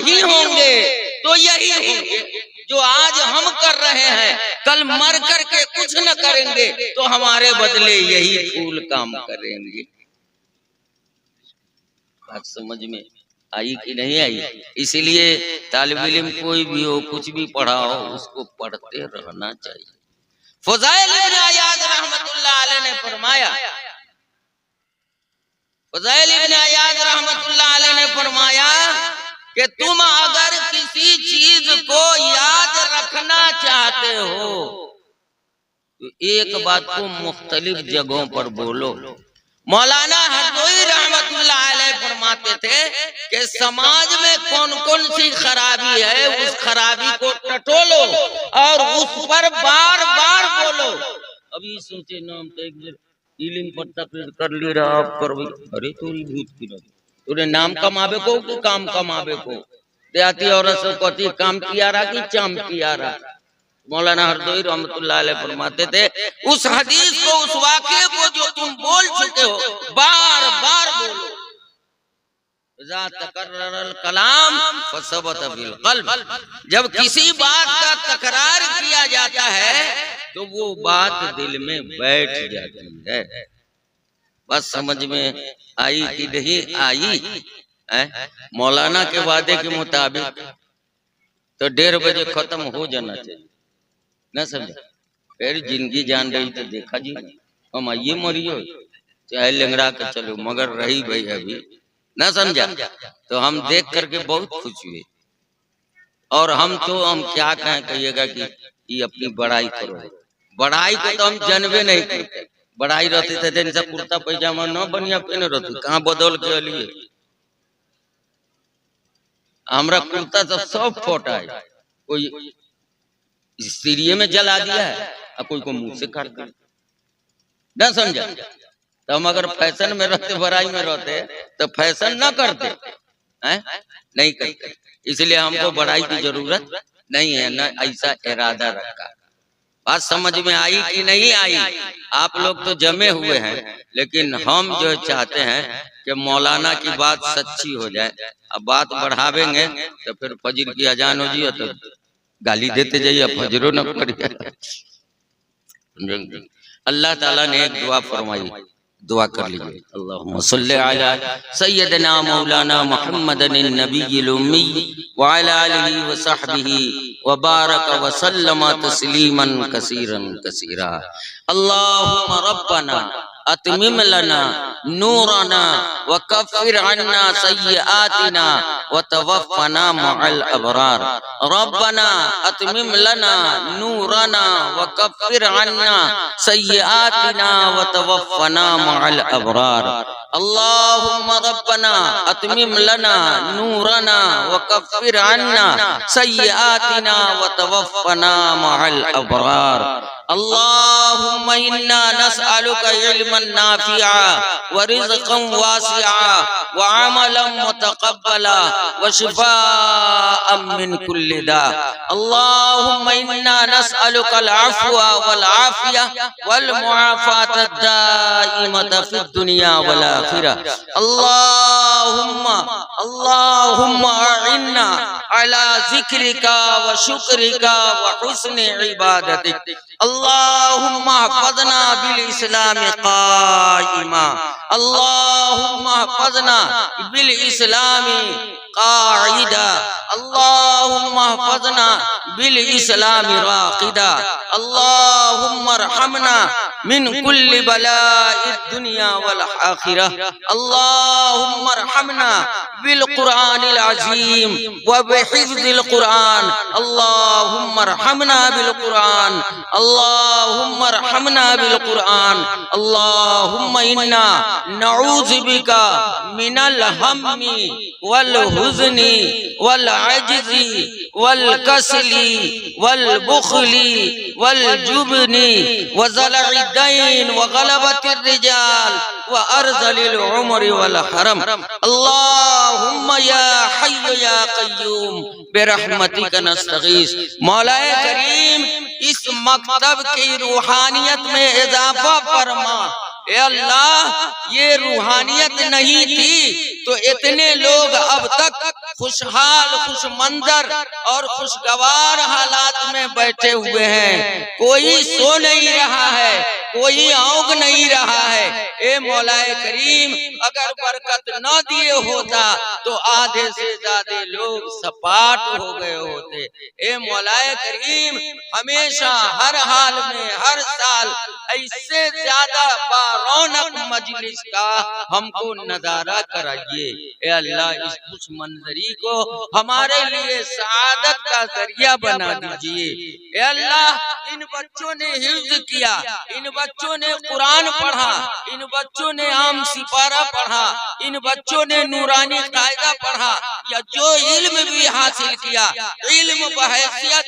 नहीं होंगे तो यही होंगे जो आज हम कर रहे हैं, कल मर करके कुछ न करेंगे तो हमारे बदले यही फूल काम करेंगे। बात समझ में आई कि नहीं आई? इसीलिए तालिब इल्म कोई भी हो, कुछ भी पढ़ा हो, उसको पढ़ते रहना चाहिए। फुज़ैल इब्न अयाज़ रहमतुल्लाह अलैह ने फरमाया, फुज़ैल इब्न अयाज़ रहमतुल्लाह अलैह ने फरमाया कि तुम अगर किसी चीज को याद रखना चाहते हो तो एक बात को मुख्तलिफ जगहों पर बोलो। मौलाना हरदोई रहमतुल्लाह अलैह फरमाते थे कि समाज में कौन कौन सी खराबी है, उस खराबी को टटोलो और उस पर बार बार बोलो। अभी सोचे नाम तो एक इलिम पट्टा पेश कर ले रहा आप कर, अरे तोरी भूत की तोरे नाम कमावे को कि काम कमावे को? देहाती औरत से कहती काम किया रहा कि चाम किया रहा। मौलाना हरदोई रहमतुल्लाह अलैह फरमाते थे उस हदीस को, उस वाक़े को जो तुम बोल चुके हो, बार बार बोलो। इज़ा तकर्ररल कलाम फसबत बिल क़ल्ब, जब किसी बात का तकरार किया जाता है तो वो बात दिल में बैठ जाती है। बस समझ में आई कि नहीं आई? मौलाना के वादे के मुताबिक तो 1:30 बजे खत्म हो जाना चाहिए, न समझे? फिर जिंदगी जान रही तो देखा जी हम आइए मरियो चाहे लंगड़ा के चलो, मगर रही भाई अभी, न समझा? तो हम देख करके बहुत खुश हुए। और हम क्या कहें, कहिएगा कि ये अपनी बड़ाई करो। बड़ाई को तो हम जानवे नहीं करते। बड़ाई रहती थे जिनसे कुर्ता पैजामा न बनिया पहने रहती, कहाँ बदल के लिए हमरा कुर्ता सब फोटा है, कोई सीरिये में जला दिया है और कोई को मुंह से काट दिया, न समझा? तो हम अगर फैशन में रहते, बड़ाई में रहते तो फैशन न करते हैं, नहीं करते। इसलिए हमको बड़ाई की जरूरत नहीं है, न ऐसा इरादा रखा। बात समझ में आई कि नहीं आई? आप लोग तो जमे हुए हैं, लेकिन हम जो चाहते हैं कि मौलाना की बात सच्ची हो जाए। अब बात बढ़ावेंगे तो फिर फजर की अजान हो जाए तो गाली देते जाइए, फजरो न पड़े। अल्लाह ताला ने एक दुआ फरमाई, दुआ कर लीजिए। अल्लाहुम्मा सल्ली अला सय्यदना मौलाना मुहम्मदन नबिय्यिल उम्मी व अला आलिहि व सहबिहि व बारक व सल्लम तस्लीमन कसीरन कसीरा। अल्लाहुम्मा रब्बना अतमिम लना नूरना व कफ़िर अन्ना सय्यआतिना व तवफ़्फ़ना मअल अबरार। रब्बना अतमिम लना नूरना व कफ़िर अन्ना सय्यआतिना व तवफ़्फ़ना मअल अबरार। अल्लाहुम्मा रब्बना अतमिम लना नूरना व कफ़िर अन्ना सय्यआतिना व तवफ़्फ़ना मअल अबरार। अल्लाहुम्मा इन्ना नस्अलुका इल्मन नाफ़िआ व रिज़्क़न वासिआ व अमलन मुतक़ब्बला व शिफ़ाअन मिन कुल्लि दा। अल्लाहुम्मा इन्ना नस्अलुकल अफ़्व वल आफ़िया वल मुआफ़ात दाइमत फ़िद दुनिया वल आखिरह। अल्लाहुम्मा अइन्ना अला ज़िक्रिका व शुक्रिका व हुस्नि इबादतिक। अल्लाहुम्मा हफ़ज़ना बिल इस्लामी क़ाइमा। अल्लाहुम्मा हफ़ज़ना बिल इस्लामी क़ाइदा। अल्लाहुम्मा हफ़ज़ना बिल इस्लामी राक़िदा। अल्लाहुम्मा अर्हमना मिन कुल्लि बलाइद दुनिया वल आखिरह। अल्लाहुम्मा अर्हमना बिल क़ुरआनिल अज़ीम व बिहिफ़्ज़िल क़ुरआन। अल्लाहुम्मा अर्हमना बिल क़ुरआन। अल्लाहुम्मा अर्हमना बिल क़ुरआन। अल्लाहुम्मा इन्ना नऊज़ु बिका मिनल हम्मी वल हुज़्नी वल अज्ज़ी वल कसली वल बुख़ली वल जुब्नी व ज़लഇद दैन व गलबतिर रिजाल व अर्ज़लिल उम्रि वल हरम। अल्लाहुम्मा या हय्यु या क़य्यूम बिरहमतिका नस्तगीस। मौलाए करीम, इस मकतब की रूहानियत में इजाफा फरमा। ए अल्लाह, ये रूहानियत नहीं थी तो इतने लोग अब तक खुशहाल, खुश मंजर और खुशगवार हालात में बैठे हुए हैं। कोई सो नहीं रहा है, कोई औंग नहीं रहा है। ए मौलाए करीम, अगर बरकत न दिए होता तो आधे से ज्यादा लोग सपाट हो गए होते। ए मौलाए करीम, हमेशा हर हाल में हर साल ऐसे ज्यादा बारौनक मजलिस का हमको नजारा कराइए। ए अल्लाह, इस खुश मंजरी को हमारे लिए सआदत का जरिया बना दीजिए। ए अल्लाह, इन बच्चों ने हिफ्ज किया, इन बच्चों ने कुरान पढ़ा, इन बच्चों ने आम सिपारा पढ़ा, इन बच्चों ने नूरानी कायदा पढ़ा, या जो इल्म भी हासिल किया, इल्म बहैसियत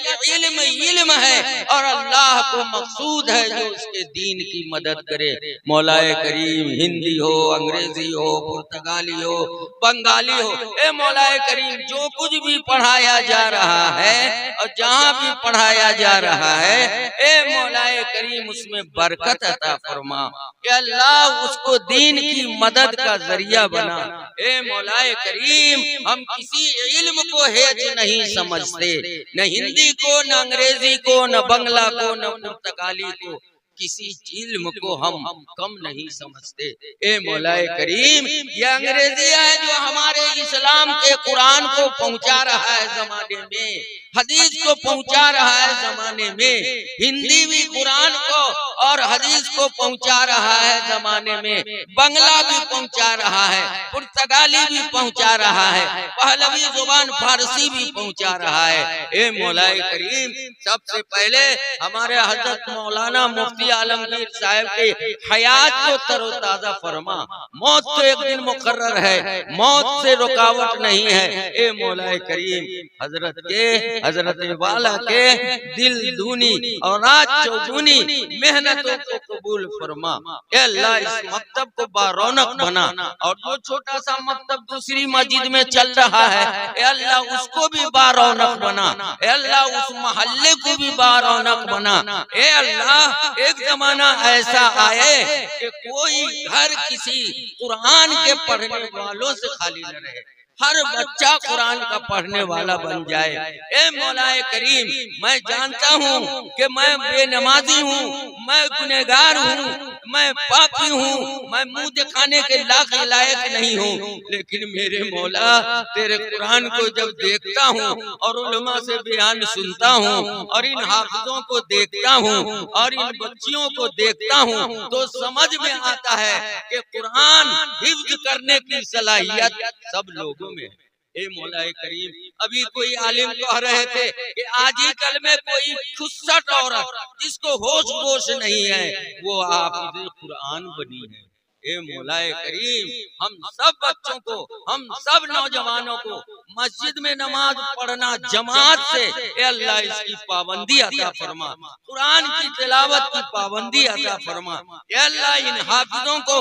इल्म है और अल्लाह को मकसूद है जो उसके दीन की मदद करे। मौलाए करीम, हिंदी हो, अंग्रेजी हो, पुर्तगाली हो, बंगाली हो, ए मौलाए करीम, जो कुछ भी पढ़ाया जा रहा है और जहाँ भी पढ़ाया जा रहा है, ए मौलाए करीम, उसमें बरकत अता फरमा। ए अल्लाह, उसको दीन की मदद का जरिया बना। ए मौलाए करीम, हम किसी इल्म को हेज नहीं समझते, न हिंदी को, न अंग्रेजी को, न बंगला को, न पुर्तगाली को, किसी इल्म को हम कम नहीं समझते। ए मौलाए करीम, ये अंग्रेजी है जो हमारे इस्लाम के कुरान को पहुंचा रहा है जमाने में, हदीस को पहुंचा रहा है जमाने में, हिंदी भी कुरान को और हदीस को पहुंचा रहा है जमाने में, बंगला भी पहुंचा रहा है, पुर्तगाली भी पहुंचा रहा है, पहलवी जुबान फारसी भी पहुंचा रहा है। ए मौलाए करीम, सबसे पहले हमारे हजरत मौलाना मुफ्ती आलमगीर साहब के हयात को तरोताजा फरमा। मौत तो एक दिन मुकर्रर है, मौत से रुकावट नहीं है। ए मौलाए करीम, हजरत वाला के दिल दूनी और रात चौगुनी मेहनतों को कबूल फरमा। ए अल्लाह, इस मकतब को बारौनक बना, और जो छोटा सा मकतब दूसरी मस्जिद में चल रहा है, ए अल्लाह, उसको भी बारौनक बना। ए अल्लाह, उस मोहल्ले को भी बारौनक बना। ए अल्लाह, एक जमाना ऐसा आए कि कोई घर किसी कुरान के पढ़ने वालों से खाली न रहे, हर बच्चा कुरान का पढ़ने वाला बन जाए। ए मौलाए करीम, मैं जानता हूँ कि मैं बेनमाजी हूँ, मैं गुनहगार हूँ, मैं पापी हूँ, मैं मुंह दिखाने के लायक नहीं हूँ, लेकिन मेरे मौला, तेरे कुरान को जब देखता हूँ और उलमा से बयान सुनता हूँ और इन हाफिजों को देखता हूँ और इन बच्चियों को देखता हूँ, तो समझ में आता है कि कुरान हिफ्ज करने की सलाहियत सब लोगों में। ए मौलाए करीम, अभी कोई आलिम कह रहे थे कि आज ही कल में कोई 66 औरत जिसको होश गोश नहीं है, वो हाफिज़े कुरान बनी है। ए मौलाए करीम, हम सब बच्चों को, हम सब नौजवानों को मस्जिद में नमाज पढ़ना जमात से, ए अल्लाह, इसकी पाबंदी अता फरमा, कुरान की तिलावत की पाबंदी अता फरमा। ए अल्लाह, इन हाफिजों को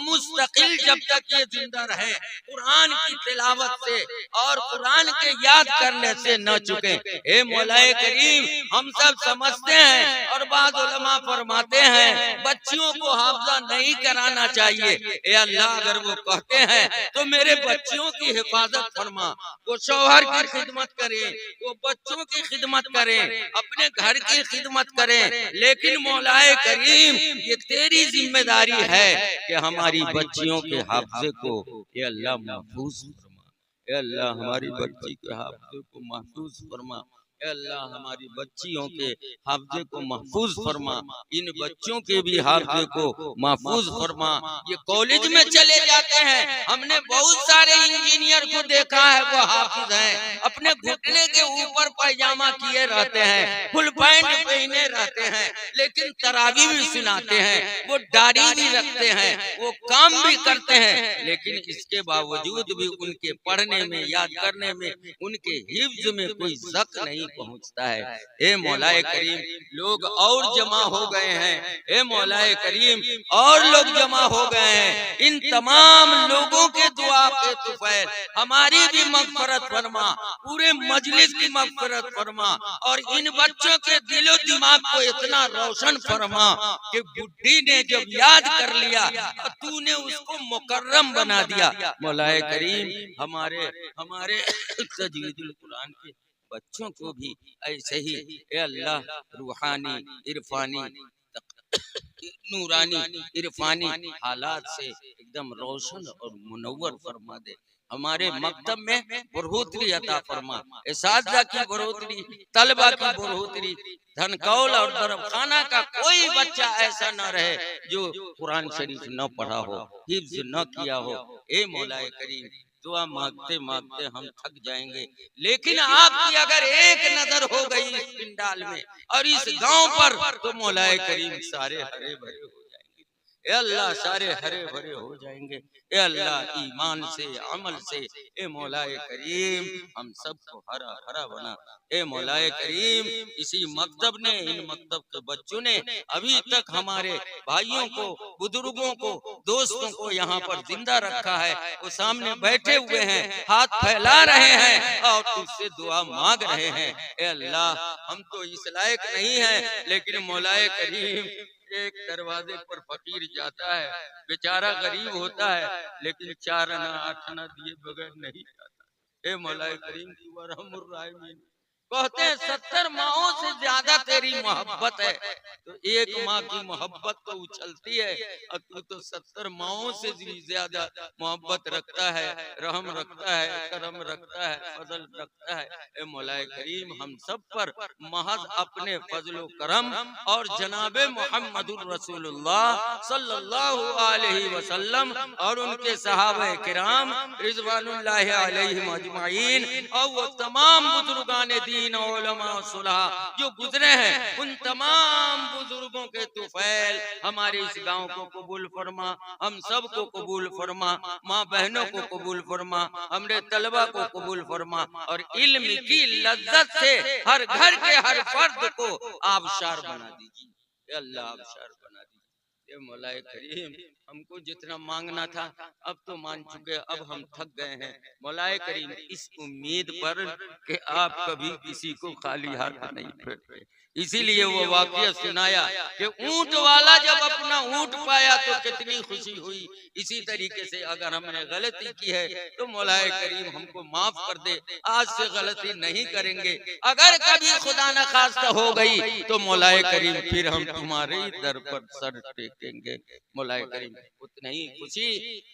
मुस्तकिल जब तक ये जिंदा रहे कुरान की तिलावत से और कुरान के याद करने से न चुके। ए मौलाए करीम, हम सब समझते हैं और बाद उलमा फरमाते हैं बच्चियों को हाफिजा नहीं कराना चाहिए। ए अल्लाह, अगर वो कहते हैं तो मेरे बच्चियों की हिफाजत फरमा, वो शौहर की खिदमत करें, वो बच्चों की खिदमत करें, अपने घर की खिदमत करें, लेकिन मौलाए करीम, ये तेरी जिम्मेदारी है कि हमारी बच्चियों के हाफिजे को ए अल्लाह महफूज फरमा। ए अल्लाह, हमारी बच्ची के हाफिजे को महफूज फरमा। ए अल्लाह, हमारी बच्चियों के हाफिजे को महफूज फरमा, इन बच्चों के भी हाफिजे को महफूज फरमा। ये कॉलेज में चले जाते हैं, हमने बहुत सारे इंजीनियर को देखा है, वो हाफिज हैं, अपने घुटने के ऊपर पैजामा किए रहते हैं, फुल पैंट पहने रहते हैं, लेकिन तरावी भी सुनाते हैं, वो दाढ़ी भी रखते हैं, वो काम भी करते हैं, लेकिन इसके बावजूद भी उनके पढ़ने में, याद करने में, उनके हिफ्ज में कोई शक नहीं नहीं पहुंचता है। ए मौलाए करीम, लोग और जमा हो गए हैं। ए मौलाए करीम, और लोग जमा हो गए हैं। इन तमाम लोगों के दुआ के तुफैल हमारी भी मगफरत फरमा, पूरे मजलिस की मगफरत फरमा, और इन बच्चों के दिलो दिमाग को इतना रोशन फरमा कि बुढ़ी ने जब याद कर लिया तो तूने उसको मुकर्रम बना दिया। मौलाए करीम, हमारे हमारे तजवीजुल कुरान के बच्चों को भी ऐसे ही ए अल्लाह रूहानी इरफानी नूरानी इरफानी हालात से एकदम रोशन और मुनव्वर फरमा दे। हमारे मकतब में बढ़ोतरी अता फरमा, इसातिज़ा की बढ़ोतरी, तलबा की बढ़ोतरी, धनकौल और दरखाना का कोई बच्चा ऐसा न रहे जो कुरान शरीफ न पढ़ा हो, हिफ्ज न किया हो। ए मौलाए करीम, दुआ मांगते मांगते हम थक जाएंगे, लेकिन आपकी अगर एक नजर हो गई इस पिंडाल में और इस गांव पर तो मौलाए करीम सारे हरे भरे हो जाएंगे। ए अल्लाह, सारे हरे भरे हो जाएंगे। ए अल्लाह, ईमान से, अमल से ए मौलाए करीम हम सबको हरा भरा बना। ए मौलाए करीम, इसी मकतब ने, इन मकतब के बच्चों ने अभी तक हमारे भाइयों को, बुजुर्गों को, दोस्तों को यहाँ पर जिंदा रखा है। वो सामने बैठे हुए हैं, हाथ फैला रहे हैं और तुझसे दुआ मांग रहे हैं। ए अल्लाह, हम तो इस लायक नहीं है, लेकिन मौलाए करीम, एक दरवाजे पर फकीर जाता है, बेचारा गरीब होता है, लेकिन 4 आना 8 आना दिए बगैर नहीं जाता। ए मौलाए करीम, तू अरहमुर राहिमीन, कहते हैं 70 माओं से ज्यादा तेरी मोहब्बत है, तो एक माँ की मोहब्बत तो उछलती है और तू तो 70 माओं से भी ज्यादा मोहब्बत रखता है, रहम रखता है, करम रखता है, फजल रखता है। ए मौलाए करीम, हम सब पर महज अपने फजलो करम और जनाबे मोहम्मदुर रसूलुल्लाह सल्लल्लाहु अलैहि वसल्लम और उनके सहाबा किराम रिज़वानुल्लाहि अलैहिम अजमाइन और वो तमाम बुजुर्गान दीन उलमा सुलहा जो गुजरे हैं, उन तमाम बुजुर्गों के तुफैल हमारे इस गांव को कबूल फरमा, हम सब को कबूल फरमा, माँ बहनों को कबूल फरमा, हमरे तलबा को कबूल फरमा, और इल्म की लज्जत से हर घर के हर फर्द को आबशार बना दीजिए। अल्लाह आबशार बना दीजिए। ये मौलाए करीम, हमको जितना मांगना था अब तो मान चुके, अब हम थक गए हैं। मौलाए करीम, इस उम्मीद पर कि आप कभी किसी को खाली हाथ नहीं फेरते, इसीलिए वो वाकया सुनाया कि ऊंट वाला जब अपना ऊंट पाया तो कितनी खुशी हुई। इसी तरीके से अगर हमने गलती की है तो मौलाए करीम हमको माफ कर दे, आज से गलती नहीं करेंगे। अगर कभी खुदा न खास्ता हो गई तो मौलाए करीम फिर हम तुम्हारे ही दर पर सर टेकेंगे। मौलाए करीम, उतनी ही खुशी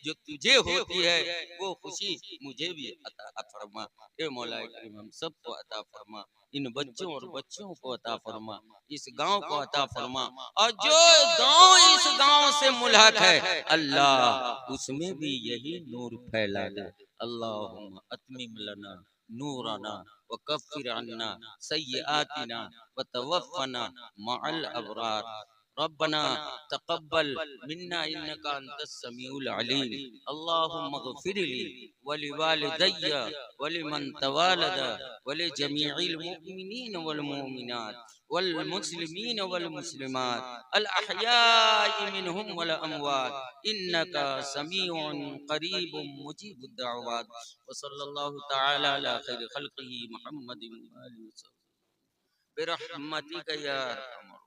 जो तुझे होती है वो खुशी मुझे भी अता फरमा। ए मौलाए करीम, हम सबको अता फरमा, इन बच्चों और बच्चों को अता फरमा, इस गांव को अता फरमा, और जो गांव इस गांव से मुल्हक है अल्लाह उसमें भी यही नूर फैला दे। अल्लाहुम्मा अतमिम लना नूरना व कफ्फिर अन्ना सय्यिआतिना व तवफ़्फ़ना मअल अबरार। रब्बना तक़ब्बल मिन्ना इन्नका अंतस समीउल अलीम। अल्लाहुम्मा ग़फ़िरली व लिवालिदैया व लिमन तवालदा व लिजमीइल मुमिनीन वल मुमिनात वल मुस्लिमीन वल मुस्लिमात अल अहयाइ मिनहुम वल अमवात इन्नका समीउन करीबुम मुजीबुद दअवात। व सल्लल्लाहु तआला अला खैरि खल्क़िही मुहम्मदिन व आलिहि व सल्लम बिरहमतिका या अरहमर